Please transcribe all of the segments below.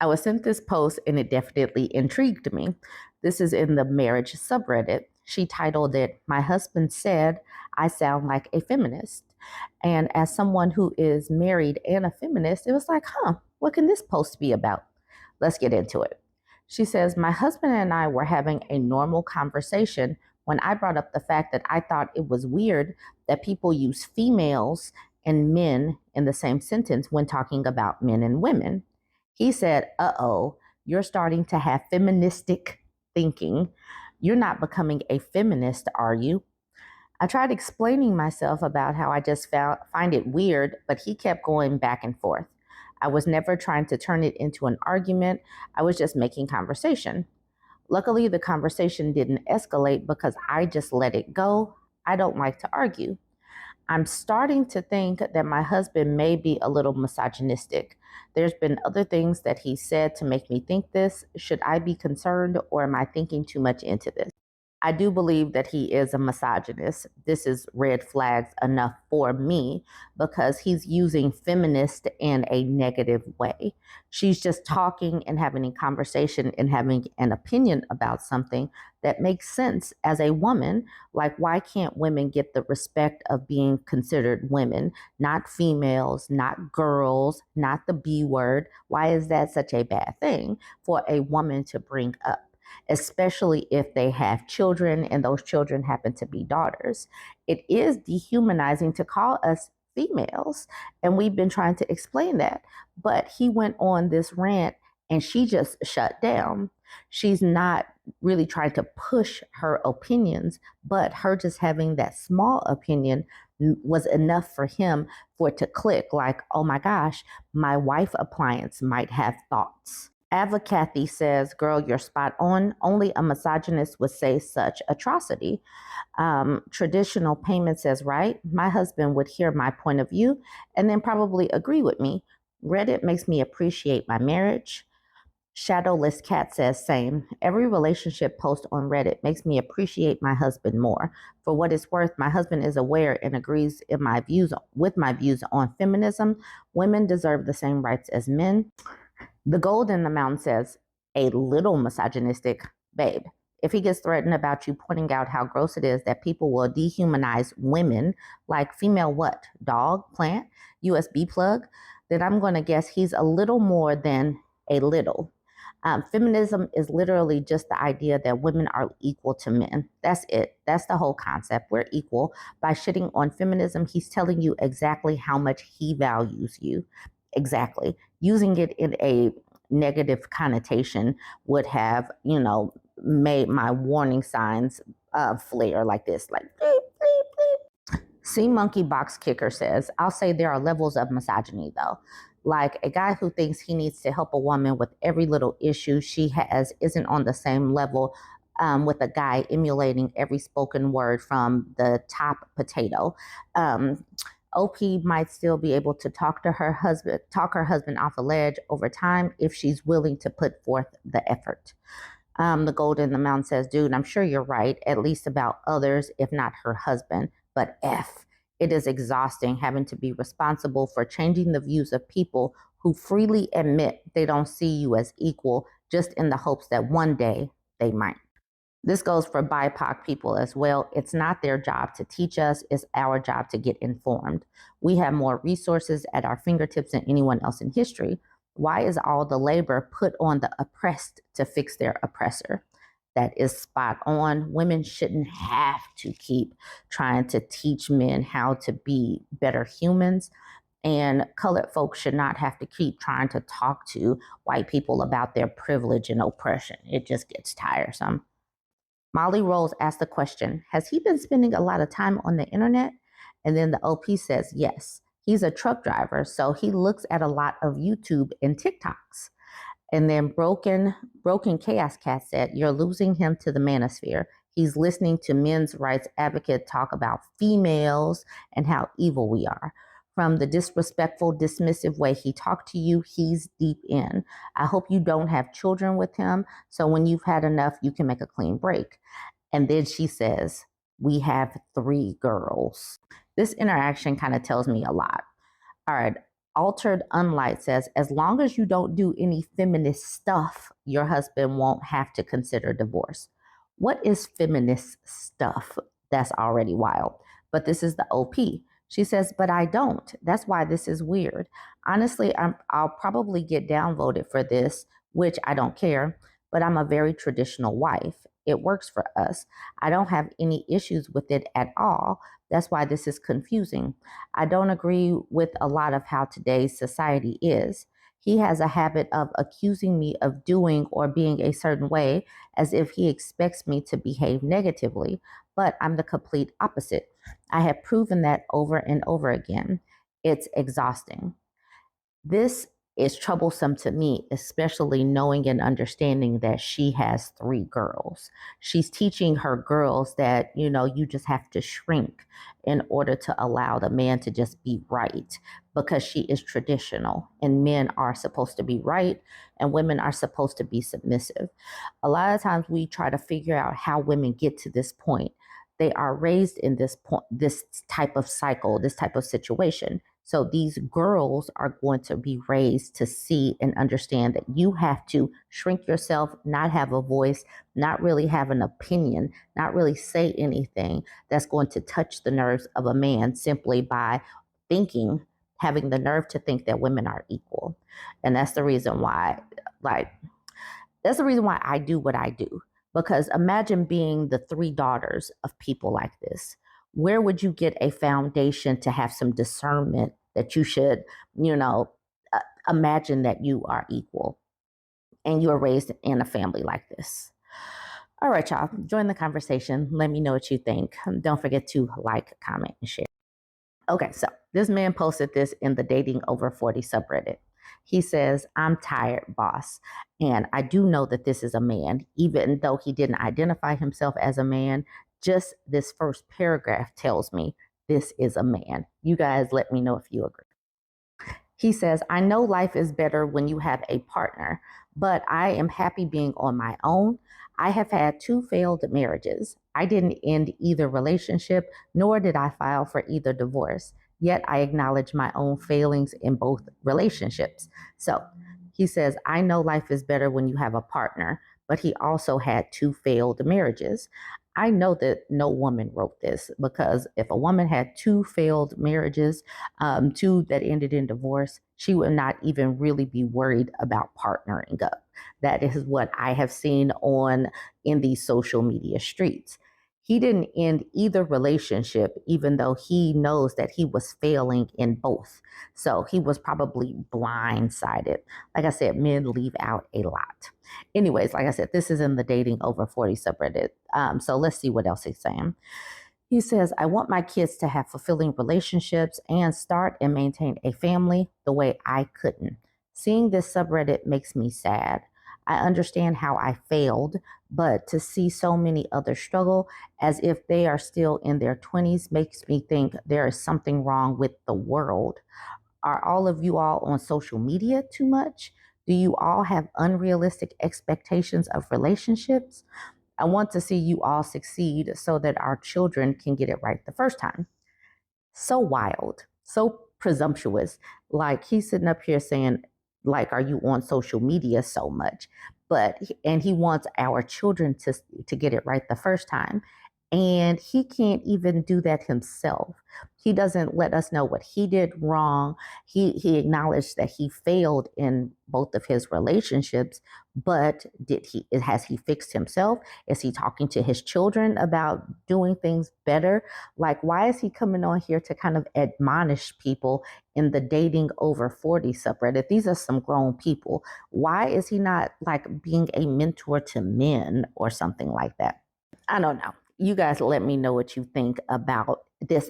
I was sent this post and it definitely intrigued me. This is in the marriage subreddit. She titled it, "My husband said I sound like a feminist." And as someone who is married and a feminist, it was like, what can this post be about? Let's get into it. She says, "My husband and I were having a normal conversation when I brought up the fact that I thought it was weird that people use females and men in the same sentence when talking about men and women. He said, uh-oh, you're starting to have feministic thinking. You're not becoming a feminist, are you?" I tried explaining myself about how I just find it weird, but he kept going back and forth. I was never trying to turn it into an argument. I was just making conversation. Luckily, the conversation didn't escalate because I just let it go. I don't like to argue. I'm starting to think that my husband may be a little misogynistic. There's been other things that he said to make me think this. Should I be concerned, or am I thinking too much into this? I do believe that he is a misogynist. This is red flags enough for me because he's using feminist in a negative way. She's just talking and having a conversation and having an opinion about something that makes sense as a woman. Like, why can't women get the respect of being considered women, not females, not girls, not the B word? Why is that such a bad thing for a woman to bring up? Especially if they have children and those children happen to be daughters. It is dehumanizing to call us females, and we've been trying to explain that. But he went on this rant and she just shut down. She's not really trying to push her opinions, but her just having that small opinion was enough for him for it to click like, oh my gosh, my wife appliance might have thoughts. Ava Kathy says, "Girl, you're spot on. Only a misogynist would say such atrocity." Traditional Payment says, "Right. My husband would hear my point of view and then probably agree with me. Reddit makes me appreciate my marriage." Shadowless Cat says, "Same. Every relationship post on Reddit makes me appreciate my husband more. For what it's worth, my husband is aware and agrees in my views with my views on feminism. Women deserve the same rights as men." The Gold in the Mountain says, "A little misogynistic, babe. If he gets threatened about you pointing out how gross it is that people will dehumanize women like female what? Dog, plant, USB plug, then I'm going to guess he's a little more than a little." Feminism is literally just the idea that women are equal to men. That's it. That's the whole concept. We're equal. By shitting on feminism, he's telling you exactly how much he values you. Exactly. Using it in a negative connotation would have, made my warning signs flare like this, like bleep, bleep, bleep. Sea Monkey Box Kicker says, "I'll say there are levels of misogyny though. Like a guy who thinks he needs to help a woman with every little issue she has isn't on the same level with a guy emulating every spoken word from the top potato. OP might still be able to talk her husband off a ledge over time if she's willing to put forth the effort." The Gold in the Mountain says, "Dude, I'm sure you're right, at least about others, if not her husband. But it is exhausting having to be responsible for changing the views of people who freely admit they don't see you as equal just in the hopes that one day they might." This goes for BIPOC people as well. It's not their job to teach us. It's our job to get informed. We have more resources at our fingertips than anyone else in history. Why is all the labor put on the oppressed to fix their oppressor? That is spot on. Women shouldn't have to keep trying to teach men how to be better humans. And colored folks should not have to keep trying to talk to white people about their privilege and oppression. It just gets tiresome. Molly Rose asked the question, "Has he been spending a lot of time on the internet?" And then the OP says, "Yes, he's a truck driver, so he looks at a lot of YouTube and TikToks." And then Broken Chaos Cat said, "You're losing him to the manosphere. He's listening to men's rights advocate talk about females and how evil we are. From the disrespectful, dismissive way he talked to you, he's deep in. I hope you don't have children with him, so when you've had enough, you can make a clean break." And then she says, "We have 3 girls." This interaction kind of tells me a lot. All right, Altered Unlight says, as long as you don't do any feminist stuff, your husband won't have to consider divorce. What is feminist stuff? That's already wild. But this is the OP. She says, but I don't. That's why this is weird. Honestly, I'll probably get downvoted for this, which I don't care, but I'm a very traditional wife. It works for us. I don't have any issues with it at all. That's why this is confusing. I don't agree with a lot of how today's society is. He has a habit of accusing me of doing or being a certain way as if he expects me to behave negatively, but I'm the complete opposite. I have proven that over and over again. It's exhausting. This is troublesome to me, especially knowing and understanding that she has 3 girls. She's teaching her girls that, you just have to shrink in order to allow the man to just be right, because she is traditional and men are supposed to be right and women are supposed to be submissive. A lot of times we try to figure out how women get to this point. They are raised in this type of cycle, this type of situation. So these girls are going to be raised to see and understand that you have to shrink yourself, not have a voice, not really have an opinion, not really say anything that's going to touch the nerves of a man simply by having the nerve to think that women are equal. And that's the reason why, I do what I do. Because imagine being the 3 daughters of people like this. Where would you get a foundation to have some discernment that you should, imagine that you are equal and you are raised in a family like this? All right, y'all, join the conversation. Let me know what you think. Don't forget to like, comment, and share. Okay, so this man posted this in the Dating Over 40 subreddit. He says, I'm tired, boss. And I do know that this is a man, even though he didn't identify himself as a man. Just this first paragraph tells me this is a man. You guys let me know if you agree. He says, I know life is better when you have a partner, but I am happy being on my own. I have had 2 failed marriages. I didn't end either relationship, nor did I file for either divorce. Yet I acknowledge my own failings in both relationships. So he says, I know life is better when you have a partner, but he also had 2 failed marriages. I know that no woman wrote this, because if a woman had 2 failed marriages, 2 that ended in divorce, she would not even really be worried about partnering up. That is what I have seen in these social media streets. He didn't end either relationship, even though he knows that he was failing in both. So he was probably blindsided. Like I said, men leave out a lot. Anyways, like I said, this is in the Dating Over 40 subreddit. So let's see what else he's saying. He says, I want my kids to have fulfilling relationships and start and maintain a family the way I couldn't. Seeing this subreddit makes me sad. I understand how I failed, but to see so many others struggle as if they are still in their 20s makes me think there is something wrong with the world. Are all of you all on social media too much? Do you all have unrealistic expectations of relationships? I want to see you all succeed so that our children can get it right the first time. So wild, so presumptuous. Like, he's sitting up here saying, like, are you on social media so much? And he wants our children to get it right the first time. And he can't even do that himself. He doesn't let us know what he did wrong. He acknowledged that he failed in both of his relationships, but has he fixed himself? Is he talking to his children about doing things better? Like, why is he coming on here to kind of admonish people in the Dating Over 40 subreddit? These are some grown people. Why is he not like being a mentor to men or something like that? I don't know. You guys let me know what you think about this.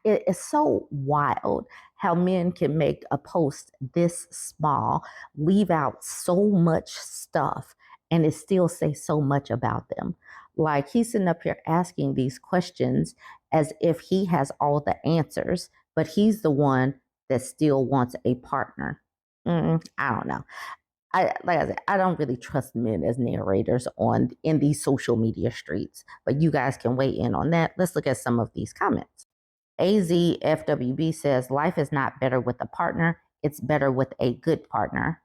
It is so wild how men can make a post this small, leave out so much stuff, and it still say so much about them. Like, he's sitting up here asking these questions as if he has all the answers, but he's the one that still wants a partner. I don't know. Like I said, I don't really trust men as narrators in these social media streets, but you guys can weigh in on that. Let's look at some of these comments. AZFWB says, life is not better with a partner. it's better with a good partner.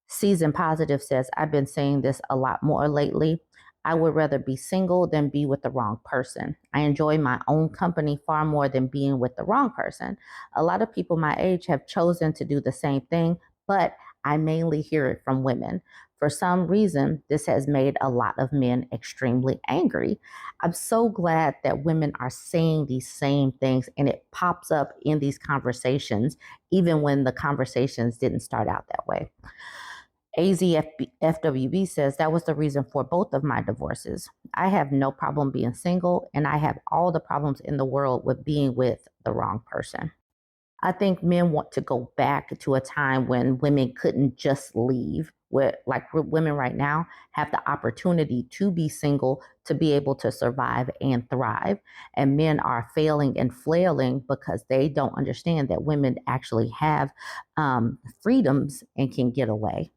Season Positive says, I've been saying this a lot more lately. I would rather be single than be with the wrong person. I enjoy my own company far more than being with the wrong person. A lot of people my age have chosen to do the same thing, but I mainly hear it from women. For some reason, this has made a lot of men extremely angry. I'm so glad that women are saying these same things and it pops up in these conversations, even when the conversations didn't start out that way. AZFWB says that was the reason for both of my divorces. I have no problem being single, and I have all the problems in the world with being with the wrong person. I think men want to go back to a time when women couldn't just leave. Where, like women right now, have the opportunity to be single, to be able to survive and thrive. And men are failing and flailing because they don't understand that women actually have freedoms and can get away.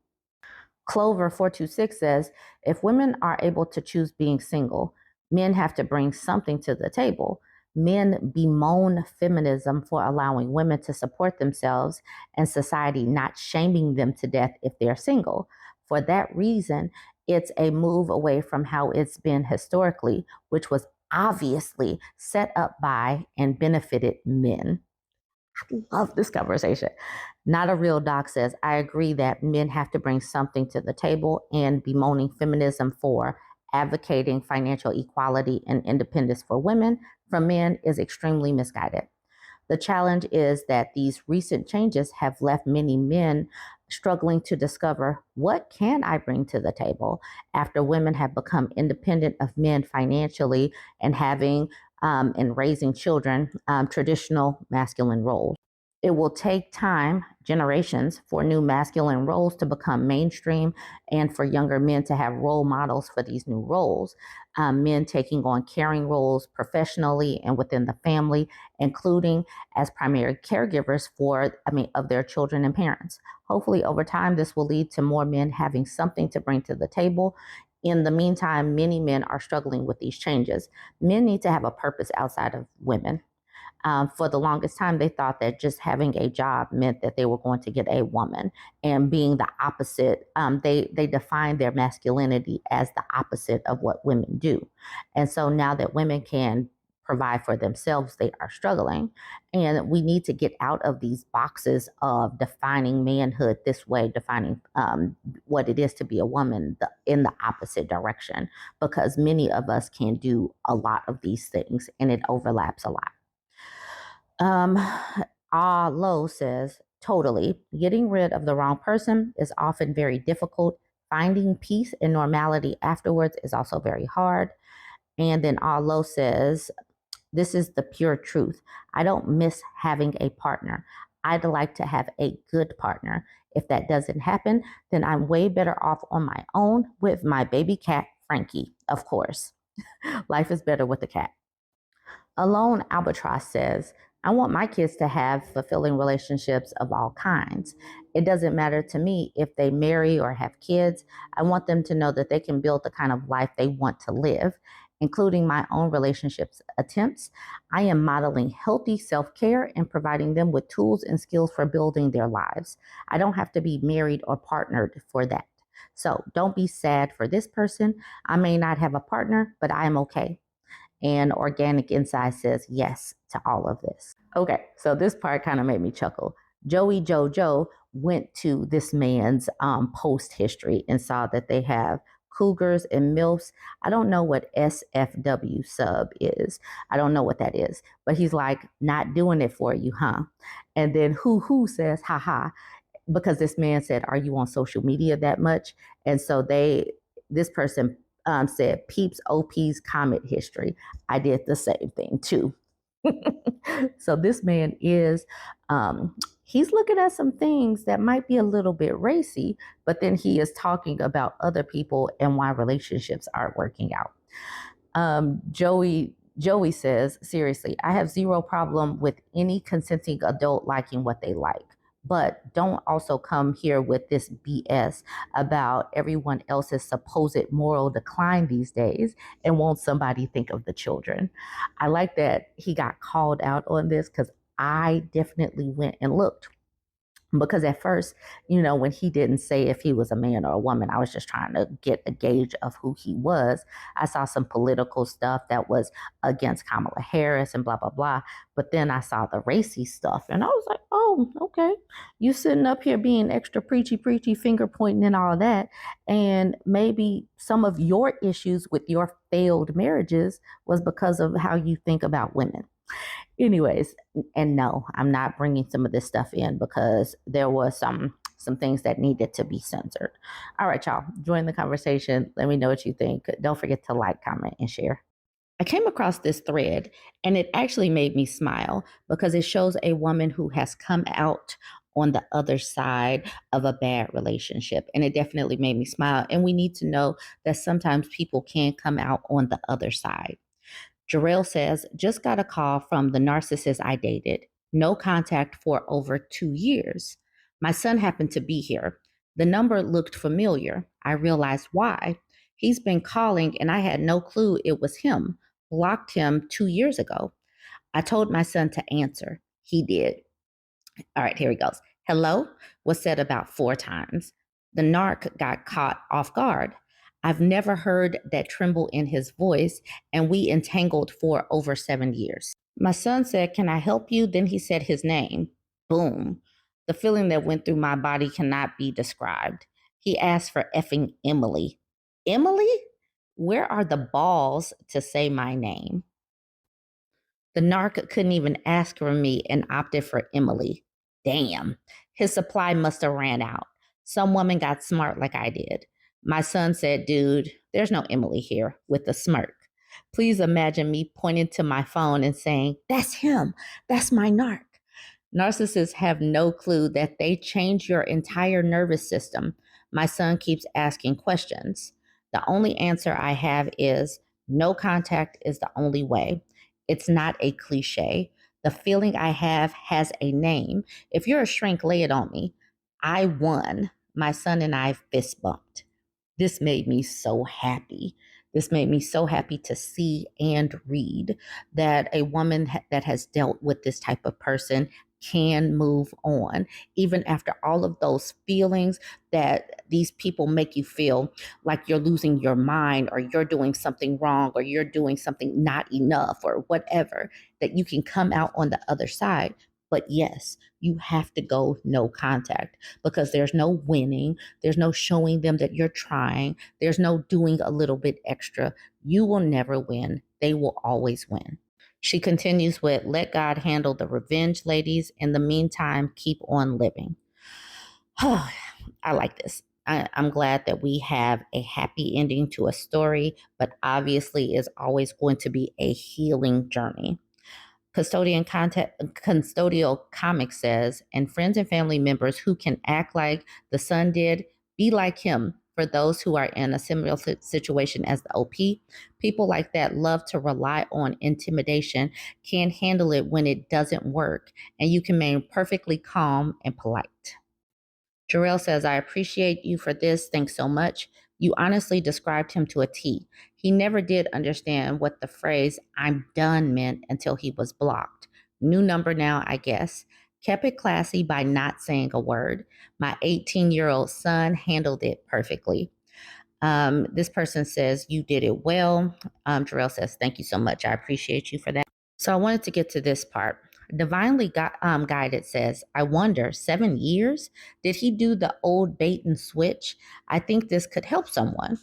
Clover426 says, if women are able to choose being single, men have to bring something to the table. Men bemoan feminism for allowing women to support themselves and society not shaming them to death if they're single. For that reason, it's a move away from how it's been historically, which was obviously set up by and benefited men. I love this conversation. Not a Real Doc says, I agree that men have to bring something to the table, and bemoaning feminism for advocating financial equality and independence for women from men is extremely misguided. The challenge is that these recent changes have left many men struggling to discover, what can I bring to the table after women have become independent of men financially and having and raising children, traditional masculine roles. It will take time, generations, for new masculine roles to become mainstream and for younger men to have role models for these new roles. Men taking on caring roles professionally and within the family, including as primary caregivers of their children and parents. Hopefully, over time, this will lead to more men having something to bring to the table. In the meantime, many men are struggling with these changes. Men need to have a purpose outside of women. For the longest time, they thought that just having a job meant that they were going to get a woman, and being the opposite. They defined their masculinity as the opposite of what women do. And so now that women can provide for themselves, they are struggling. And we need to get out of these boxes of defining manhood this way, defining what it is to be a woman in the opposite direction, because many of us can do a lot of these things and it overlaps a lot. Low says, totally. Getting rid of the wrong person is often very difficult. Finding peace and normality afterwards is also very hard. And then Low says, this is the pure truth. I don't miss having a partner. I'd like to have a good partner. If that doesn't happen, then I'm way better off on my own with my baby cat, Frankie, of course. Life is better with a cat. Alone Albatross says, I want my kids to have fulfilling relationships of all kinds. It doesn't matter to me if they marry or have kids. I want them to know that they can build the kind of life they want to live, including my own relationships attempts. I am modeling healthy self-care and providing them with tools and skills for building their lives. I don't have to be married or partnered for that. So don't be sad for this person. I may not have a partner, but I am okay. And Organic Inside says yes to all of this. Okay, so this part kind of made me chuckle. Joey Jojo went to this man's post history and saw that they have cougars and MILFs. I don't know what SFW sub is. I don't know what that is. But he's like, not doing it for you, huh? And then who says, haha, because this man said, are you on social media that much? And so this person said, peeps OP's comment history. I did the same thing too. So this man is, he's looking at some things that might be a little bit racy, but then he is talking about other people and why relationships aren't working out. Joey says, seriously, I have zero problem with any consenting adult liking what they like. But don't also come here with this BS about everyone else's supposed moral decline these days and won't somebody think of the children. I like that he got called out on this because I definitely went and looked. Because at first, when he didn't say if he was a man or a woman, I was just trying to get a gauge of who he was. I saw some political stuff that was against Kamala Harris and blah, blah, blah. But then I saw the racy stuff and I was like, oh, okay. You sitting up here being extra preachy, finger pointing and all that. And maybe some of your issues with your failed marriages was because of how you think about women. Anyways, and no, I'm not bringing some of this stuff in because there was some things that needed to be censored. All right, y'all, join the conversation. Let me know what you think. Don't forget to like, comment, and share. I came across this thread and it actually made me smile because it shows a woman who has come out on the other side of a bad relationship. And it definitely made me smile. And we need to know that sometimes people can come out on the other side. Jarrell says, just got a call from the narcissist I dated. No contact for over 2 years. My son happened to be here. The number looked familiar. I realized why. He's been calling and I had no clue it was him. Blocked him 2 years ago. I told my son to answer. He did. All right, here he goes. Hello was said about 4 times. The narc got caught off guard. I've never heard that tremble in his voice, and we entangled for over 7 years. My son said, can I help you? Then he said his name. Boom. The feeling that went through my body cannot be described. He asked for effing Emily. Emily? Where are the balls to say my name? The narc couldn't even ask for me and opted for Emily. Damn. His supply must have ran out. Some woman got smart like I did. My son said, dude, there's no Emily here, with a smirk. Please imagine me pointing to my phone and saying, that's him. That's my narc. Narcissists have no clue that they change your entire nervous system. My son keeps asking questions. The only answer I have is no contact is the only way. It's not a cliche. The feeling I have has a name. If you're a shrink, lay it on me. I won. My son and I fist bumped. This made me so happy. This made me so happy to see and read that a woman that has dealt with this type of person can move on, even after all of those feelings that these people make you feel like you're losing your mind or you're doing something wrong or you're doing something not enough or whatever, that you can come out on the other side. But yes, you have to go no contact because there's no winning. There's no showing them that you're trying. There's no doing a little bit extra. You will never win. They will always win. She continues with, let God handle the revenge, ladies. In the meantime, keep on living. I like this. I'm glad that we have a happy ending to a story, but obviously is always going to be a healing journey. Custodial Comic says, and friends and family members who can act like the son did, be like him. For those who are in a similar situation as the OP, people like that love to rely on intimidation, can't handle it when it doesn't work, and you can remain perfectly calm and polite. Jarrell says, I appreciate you for this. Thanks so much. You honestly described him to a T. He never did understand what the phrase I'm done meant until he was blocked. New number now, I guess. Kept it classy by not saying a word. My 18-year-old son handled it perfectly. This person says, you did it well. Jarrell says, thank you so much. I appreciate you for that. So I wanted to get to this part. Divinely Guided says, I wonder, 7 years? Did he do the old bait and switch? I think this could help someone.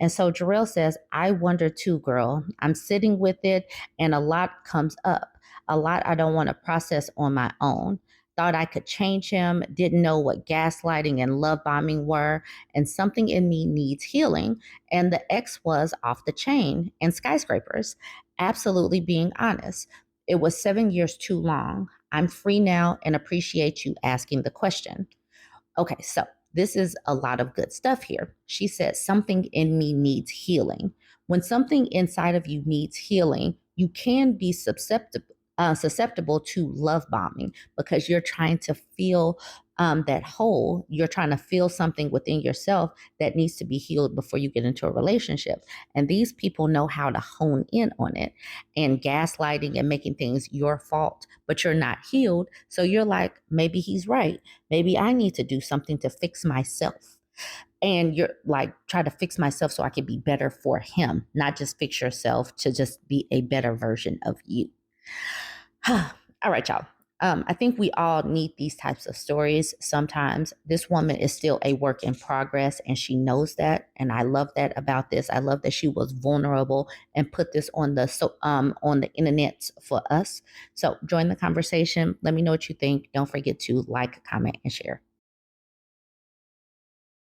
And so Jarrell says, I wonder too, girl. I'm sitting with it and a lot comes up. A lot I don't want to process on my own. Thought I could change him, didn't know what gaslighting and love bombing were, and something in me needs healing. And the ex was off the chain and skyscrapers. Absolutely being honest. It was 7 years too long. I'm free now and appreciate you asking the question. Okay, so this is a lot of good stuff here. She said, something in me needs healing. When something inside of you needs healing, you can be susceptible to love bombing because you're trying to feel that hole. You're trying to feel something within yourself that needs to be healed before you get into a relationship. And these people know how to hone in on it, and gaslighting and making things your fault, but you're not healed. So you're like, maybe he's right. Maybe I need to do something to fix myself. And you're like, try to fix myself so I can be better for him, not just fix yourself to just be a better version of you. All right, y'all. I think we all need these types of stories sometimes. This woman is still a work in progress, and she knows that. And I love that about this. I love that she was vulnerable and put this on the internet for us. So join the conversation. Let me know what you think. Don't forget to like, comment, and share.